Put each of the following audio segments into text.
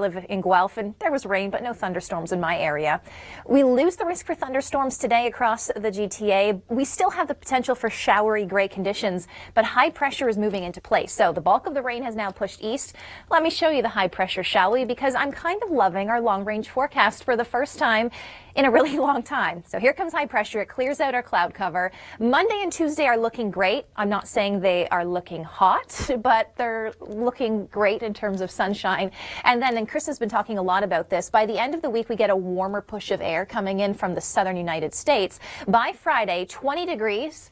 live in Guelph, and there was rain, but no thunderstorms in my area. We lose the risk for thunderstorms today across the GTA. We still have the potential for showery gray conditions, but high pressure is moving into place. So the bulk of the rain has now pushed east. Let me show you the high pressure, shall we? Because I'm kind of loving our long range forecast for the first time in a really long time. So here comes high pressure. It clears out our cloud cover. Monday and Tuesday are looking great. I'm not saying they are looking hot, but they're looking great in terms of sunshine. And Chris has been talking a lot about this. By the end of the week, we get a warmer push of air coming in from the southern United States. By Friday, 20 degrees.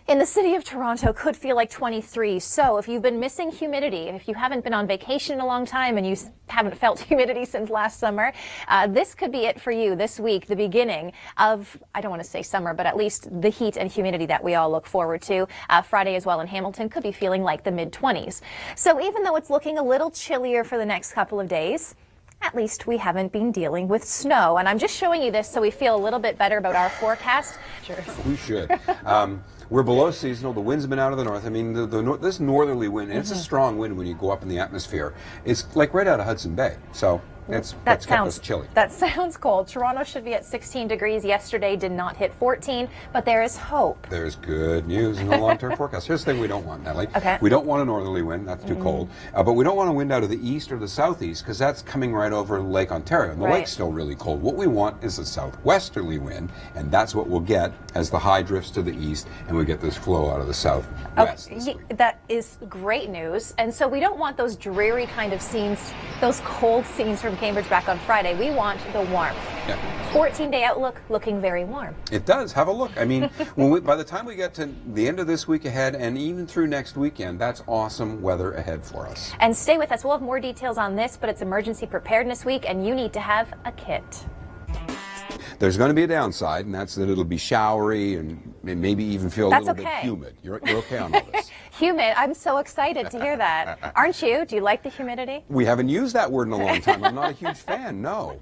In the city of Toronto could feel like 23. So if you've been missing humidity, if you haven't been on vacation in a long time and you haven't felt humidity since last summer, this could be it for you this week, the beginning of, I don't want to say summer, but at least the heat and humidity that we all look forward to. Friday as well in Hamilton could be feeling like the mid-20s. So even though it's looking a little chillier for the next couple of days, at least we haven't been dealing with snow. And I'm just showing you this so we feel a little bit better about our forecast. Sure. We should. We're below seasonal. The wind's been out of the north. I mean, this northerly wind, and it's a strong wind when you go up in the atmosphere. It's like right out of Hudson Bay. So that's kept us chilly. That sounds cold. Toronto should be at 16 degrees. Yesterday did not hit 14, but there is hope. There's good news in the long-term forecast. Here's the thing we don't want, Natalie. Okay. We don't want a northerly wind. That's too cold. But we don't want a wind out of the east or the southeast because that's coming right over Lake Ontario. And the lake's still really cold. What we want is a southwesterly wind, and that's what we'll get as the high drifts to the east and we get this flow out of the southwest. Okay. That is great news. And so we don't want those dreary kind of scenes, those cold scenes from Cambridge back on Friday. We want the warmth. Yeah. 14-day outlook looking very warm. It does. Have a look. I mean, by the time we get to the end of this week ahead and even through next weekend, that's awesome weather ahead for us. And stay with us. We'll have more details on this, but it's Emergency Preparedness Week, and you need to have a kit. There's going to be a downside, and that's that it'll be showery and maybe even feel a little bit humid. You're okay on all this. Humid. I'm so excited to hear that. Aren't you? Do you like the humidity? We haven't used that word in a long time. I'm not a huge fan, no.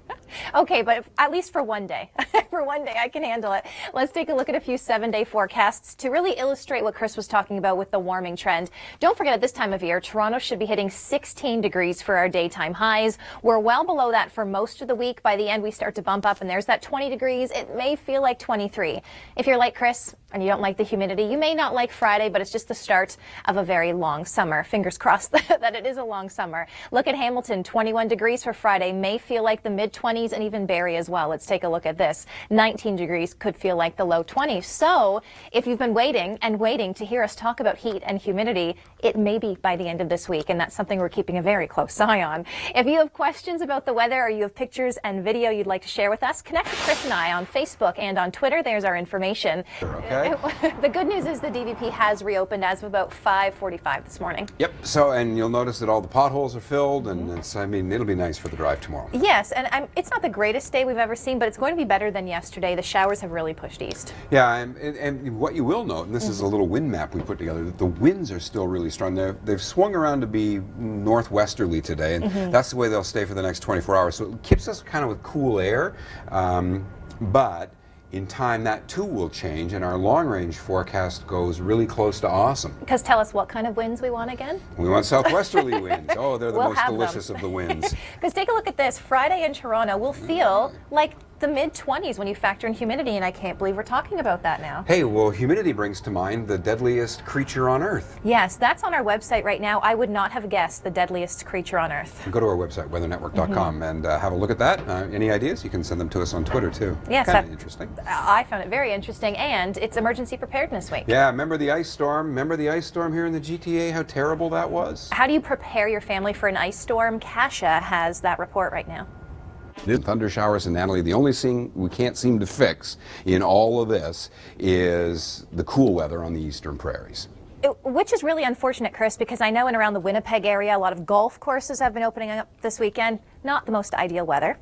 Okay, but at least for one day. For one day, I can handle it. Let's take a look at a few 7-day forecasts to really illustrate what Chris was talking about with the warming trend. Don't forget, at this time of year, Toronto should be hitting 16 degrees for our daytime highs. We're well below that for most of the week. By the end, we start to bump up, and there's that 20 degrees. It may feel like 23. If you're like Chris and you don't like the humidity, you may not like Friday, but it's just the start of a very long summer. Fingers crossed that it is a long summer. Look at Hamilton, 21 degrees for Friday. May feel like the mid-20s, and even Barrie as well. Let's take a look at this. 19 degrees could feel like the low 20s. So if you've been waiting to hear us talk about heat and humidity, it may be by the end of this week, and that's something we're keeping a very close eye on. If you have questions about the weather or you have pictures and video you'd like to share with us, connect with Chris and I on Facebook and on Twitter. There's our information. Okay. The good news is the DVP has reopened as of about 5:45 this morning. Yep. So, and you'll notice that all the potholes are filled, and it'll be nice for the drive tomorrow. Yes, and it's not the greatest day we've ever seen, but it's going to be better than yesterday. The showers have really pushed east. Yeah, and what you will note, and this is a little wind map we put together, that the winds are still really strong. They've swung around to be northwesterly today, and that's the way they'll stay for the next 24 hours. So it keeps us kind of with cool air, but in time, that too will change, and our long-range forecast goes really close to awesome. Because tell us what kind of winds we want again? We want southwesterly winds. Oh, they're the most delicious of the winds. Because take a look at this. Friday in Toronto will feel like the mid-20s when you factor in humidity, and I can't believe we're talking about that now. Hey, well, humidity brings to mind the deadliest creature on Earth. Yes, that's on our website right now. I would not have guessed the deadliest creature on Earth. Go to our website, weathernetwork.com, and have a look at that. Any ideas? You can send them to us on Twitter, too. Yes. Kind of interesting. I found it very interesting, and it's Emergency Preparedness Week. Yeah, remember the ice storm? Remember the ice storm here in the GTA, how terrible that was? How do you prepare your family for an ice storm? Kasia has that report right now. Thunder showers, and Natalie, the only thing we can't seem to fix in all of this is the cool weather on the eastern prairies. Which is really unfortunate, Chris, because I know in around the Winnipeg area, a lot of golf courses have been opening up this weekend. Not the most ideal weather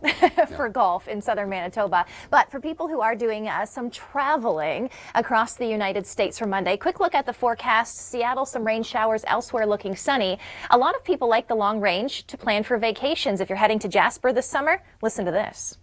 for golf in southern Manitoba. But for people who are doing some traveling across the United States for Monday, quick look at the forecast. Seattle, some rain showers, elsewhere looking sunny. A lot of people like the long range to plan for vacations. If you're heading to Jasper this summer, listen to this.